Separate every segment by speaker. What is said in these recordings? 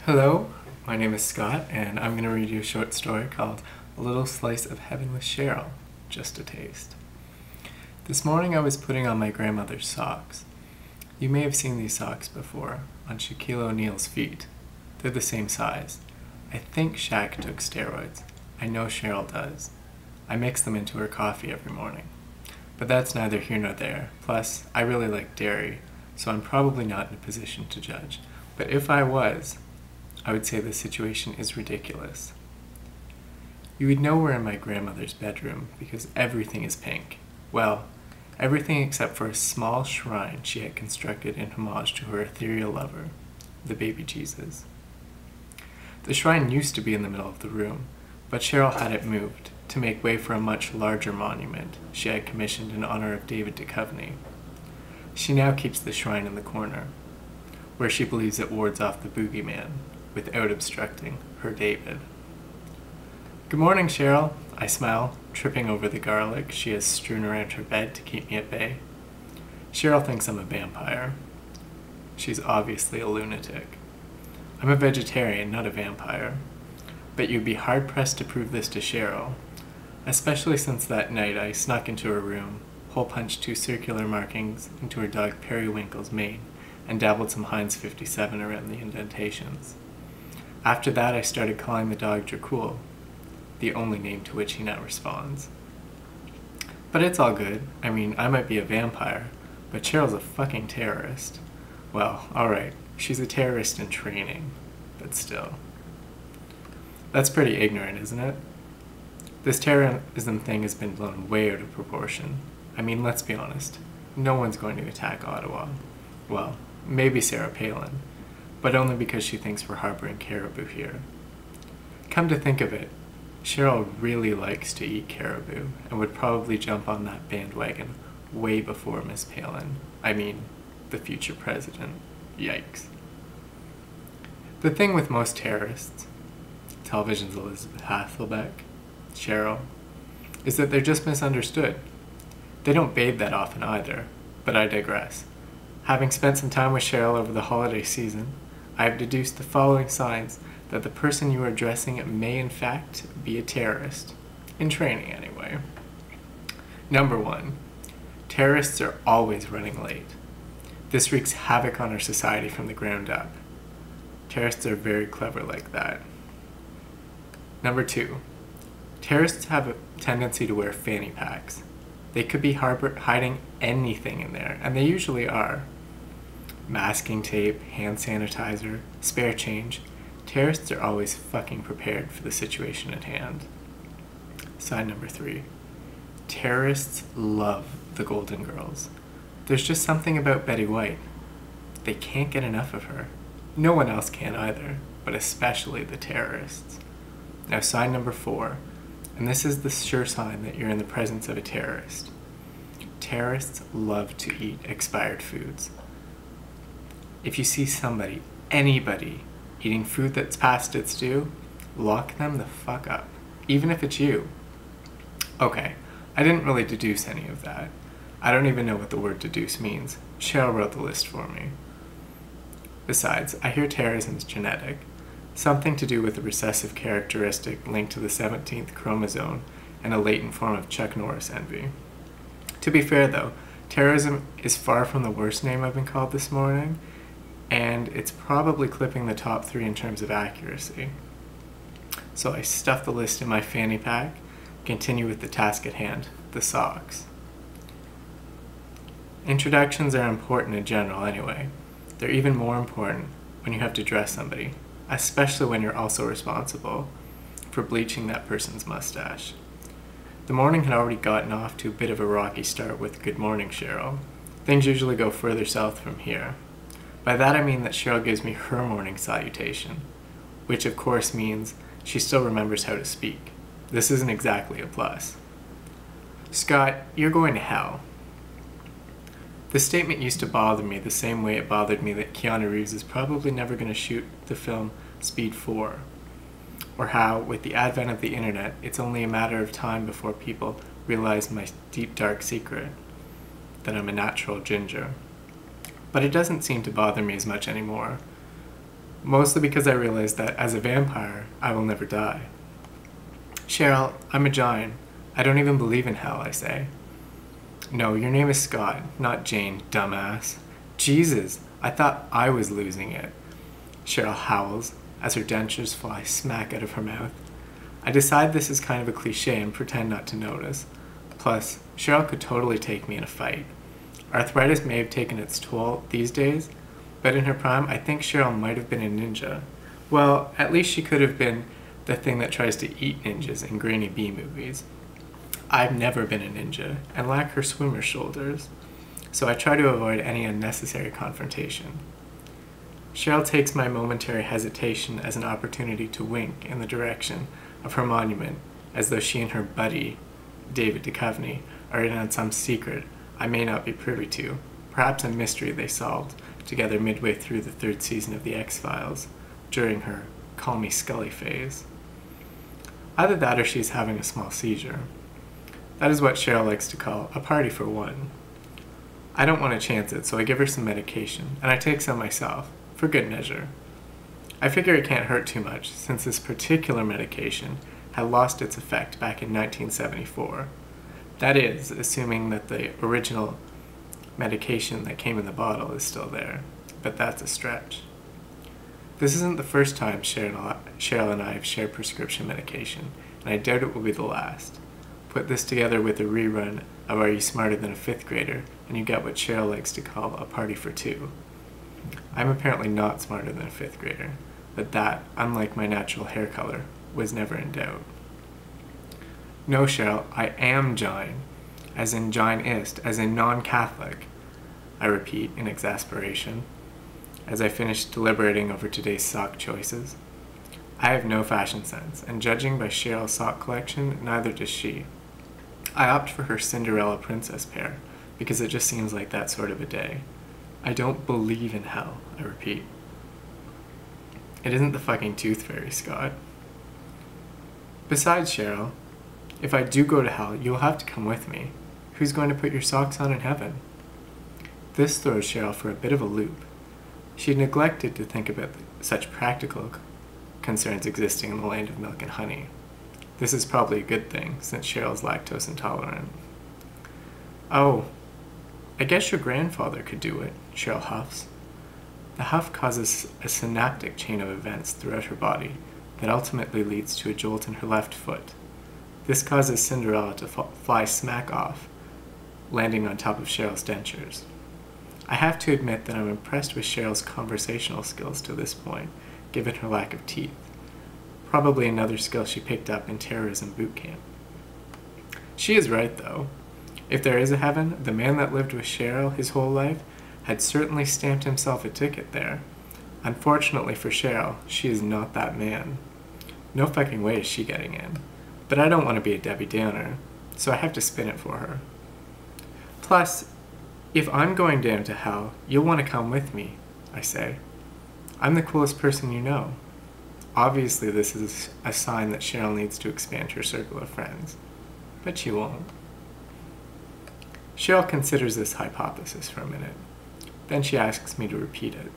Speaker 1: Hello, my name is Scott, and I'm going to read you a short story called A Little Slice of Heaven with Cheryl, Just a Taste. This morning I was putting on my grandmother's socks. You may have seen these socks before, on Shaquille O'Neal's feet. They're the same size. I think Shaq took steroids. I know Cheryl does. I mix them into her coffee every morning. But that's neither here nor there. Plus, I really like dairy, so I'm probably not in a position to judge. But if I was, I would say the situation is ridiculous. You would know we're in my grandmother's bedroom because everything is pink. Well, everything except for a small shrine she had constructed in homage to her ethereal lover, the baby Jesus. The shrine used to be in the middle of the room, but Cheryl had it moved to make way for a much larger monument she had commissioned in honor of David Duchovny. She now keeps the shrine in the corner, where she believes it wards off the boogeyman, without obstructing her David. Good morning, Cheryl, I smile, tripping over the garlic she has strewn around her bed to keep me at bay. Cheryl thinks I'm a vampire. She's obviously a lunatic. I'm a vegetarian, not a vampire. But you'd be hard-pressed to prove this to Cheryl, especially since that night I snuck into her room, hole-punched 2 circular markings into her dog Periwinkle's mane, and dabbled some Heinz 57 around the indentations. After that, I started calling the dog Dracul, the only name to which he now responds. But it's all good. I mean, I might be a vampire, but Cheryl's a fucking terrorist. Well, alright, she's a terrorist in training, but still. That's pretty ignorant, isn't it? This terrorism thing has been blown way out of proportion. I mean, let's be honest. No one's going to attack Ottawa. Well, maybe Sarah Palin, but only because she thinks we're harboring caribou here. Come to think of it, Cheryl really likes to eat caribou and would probably jump on that bandwagon way before Miss Palin. I mean, the future president. Yikes. The thing with most terrorists, television's Elizabeth Hasselbeck, Cheryl, is that they're just misunderstood. They don't bathe that often either, but I digress. Having spent some time with Cheryl over the holiday season, I have deduced the following signs that the person you are addressing may in fact be a terrorist. In training, anyway. Number 1. Terrorists are always running late. This wreaks havoc on our society from the ground up. Terrorists are very clever like that. Number 2. Terrorists have a tendency to wear fanny packs. They could be hiding anything in there, and they usually are. Masking tape, hand sanitizer, spare change. Terrorists are always fucking prepared for the situation at hand. Sign number 3. Terrorists love the Golden Girls. There's just something about Betty White. They can't get enough of her. No one else can either, but especially the terrorists. Now sign number 4, and this is the sure sign that you're in the presence of a terrorist. Terrorists love to eat expired foods. If you see somebody, anybody, eating food that's past its due, lock them the fuck up, even if it's you. Okay, I didn't really deduce any of that. I don't even know what the word deduce means. Cheryl wrote the list for me. Besides, I hear terrorism's genetic, something to do with a recessive characteristic linked to the 17th chromosome and a latent form of Chuck Norris envy. To be fair though, terrorism is far from the worst name I've been called this morning, and it's probably clipping the top 3 in terms of accuracy. So I stuff the list in my fanny pack, continue with the task at hand, the socks. Introductions are important in general anyway. They're even more important when you have to dress somebody, especially when you're also responsible for bleaching that person's mustache. The morning had already gotten off to a bit of a rocky start with "Good morning, Cheryl." Things usually go further south from here. By that I mean that Cheryl gives me her morning salutation, which of course means she still remembers how to speak. This isn't exactly a plus. Scott, you're going to hell. This statement used to bother me the same way it bothered me that Keanu Reeves is probably never going to shoot the film Speed 4. Or how, with the advent of the internet, it's only a matter of time before people realize my deep dark secret, that I'm a natural ginger. But it doesn't seem to bother me as much anymore. mostly because I realized that as a vampire, I will never die. Cheryl, I'm a giant. I don't even believe in hell, I say. No, your name is Scott, not Jane, dumbass. Jesus, I thought I was losing it. Cheryl howls as her dentures fly smack out of her mouth. I decide this is kind of a cliche and pretend not to notice. Plus, Cheryl could totally take me in a fight. Arthritis may have taken its toll these days, but in her prime, I think Cheryl might have been a ninja. Well, at least she could have been the thing that tries to eat ninjas in Granny B movies. I've never been a ninja and lack her swimmer shoulders, so I try to avoid any unnecessary confrontation. Cheryl takes my momentary hesitation as an opportunity to wink in the direction of her monument, as though she and her buddy, David Duchovny, are in on some secret I may not be privy to, perhaps a mystery they solved together midway through the 3rd season of The X-Files, during her Call Me Scully phase. Either that or she's having a small seizure. That is what Cheryl likes to call a party for one. I don't want to chance it, so I give her some medication, and I take some myself, for good measure. I figure it can't hurt too much, since this particular medication had lost its effect back in 1974. That is, assuming that the original medication that came in the bottle is still there, but that's a stretch. This isn't the first time Cheryl and I have shared prescription medication, and I doubt it will be the last. Put this together with a rerun of Are You Smarter Than a 5th Grader, and you get what Cheryl likes to call a party for two. I'm apparently not smarter than a 5th grader, but that, unlike my natural hair color, was never in doubt. No, Cheryl, I am Jain, as in Jainist, as in non-Catholic, I repeat in exasperation, as I finish deliberating over today's sock choices. I have no fashion sense, and judging by Cheryl's sock collection, neither does she. I opt for her Cinderella princess pair, because it just seems like that sort of a day. I don't believe in hell, I repeat. It isn't the fucking tooth fairy, Scott. Besides, Cheryl, if I do go to hell, you'll have to come with me. Who's going to put your socks on in heaven? This throws Cheryl for a bit of a loop. She had neglected to think about such practical concerns existing in the land of milk and honey. This is probably a good thing, since Cheryl's lactose intolerant. Oh, I guess your grandfather could do it, Cheryl huffs. The huff causes a synaptic chain of events throughout her body that ultimately leads to a jolt in her left foot. This causes Cinderella to fly smack off, landing on top of Cheryl's dentures. I have to admit that I'm impressed with Cheryl's conversational skills to this point, given her lack of teeth. Probably another skill she picked up in terrorism boot camp. She is right, though. If there is a heaven, the man that lived with Cheryl his whole life had certainly stamped himself a ticket there. Unfortunately for Cheryl, she is not that man. No fucking way is she getting in. But I don't want to be a Debbie Downer, so I have to spin it for her. Plus, if I'm going down to hell, you'll want to come with me, I say. I'm the coolest person you know. Obviously, this is a sign that Cheryl needs to expand her circle of friends, but she won't. Cheryl considers this hypothesis for a minute. Then she asks me to repeat it.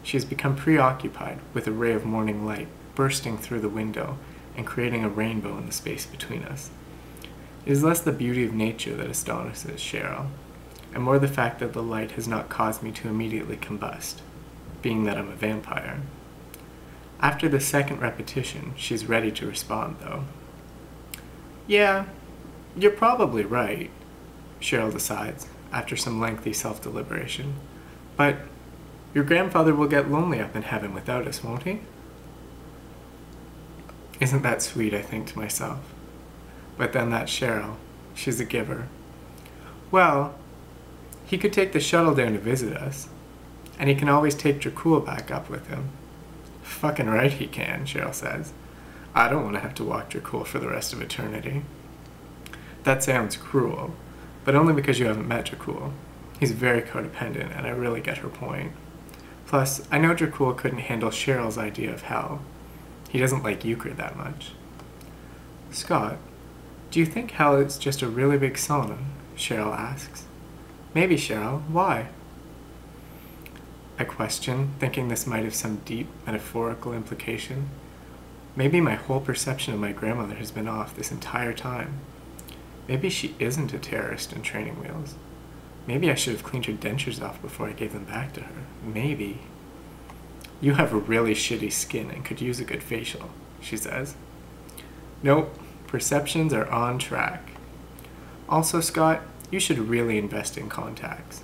Speaker 1: She has become preoccupied with a ray of morning light bursting through the window and creating a rainbow in the space between us. It is less the beauty of nature that astonishes Cheryl, and more the fact that the light has not caused me to immediately combust, being that I'm a vampire. After the second repetition, she's ready to respond, though. Yeah, you're probably right, Cheryl decides, after some lengthy self-deliberation. But your grandfather will get lonely up in heaven without us, won't he? Isn't that sweet, I think to myself. But then that's Cheryl. She's a giver. Well, he could take the shuttle down to visit us, and he can always take Dracul back up with him. Fucking right he can, Cheryl says. I don't want to have to walk Dracul for the rest of eternity. That sounds cruel, but only because you haven't met Dracul. He's very codependent, and I really get her point. Plus, I know Dracul couldn't handle Cheryl's idea of hell. He doesn't like euchre that much. Scott, do you think hell is just a really big sauna? Cheryl asks. Maybe, Cheryl. Why? I question, thinking this might have some deep metaphorical implication. Maybe my whole perception of my grandmother has been off this entire time. Maybe she isn't a terrorist in training wheels. Maybe I should have cleaned her dentures off before I gave them back to her. Maybe. You have a really shitty skin and could use a good facial, she says. Nope, perceptions are on track. Also, Scott, you should really invest in contacts.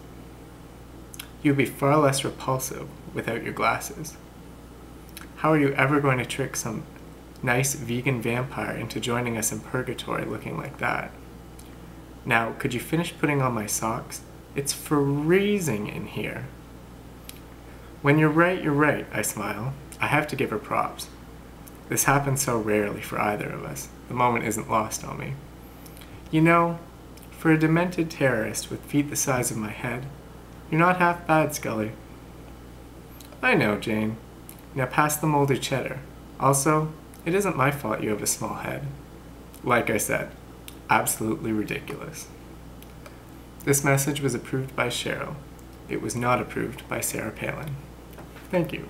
Speaker 1: You'd be far less repulsive without your glasses. How are you ever going to trick some nice vegan vampire into joining us in purgatory looking like that? Now, could you finish putting on my socks? It's freezing in here. When you're right, I smile. I have to give her props. This happens so rarely for either of us. The moment isn't lost on me. You know, for a demented terrorist with feet the size of my head, you're not half bad, Scully. I know, Jane. Now pass the molded cheddar. Also, it isn't my fault you have a small head. Like I said, absolutely ridiculous. This message was approved by Cheryl. It was not approved by Sarah Palin. Thank you.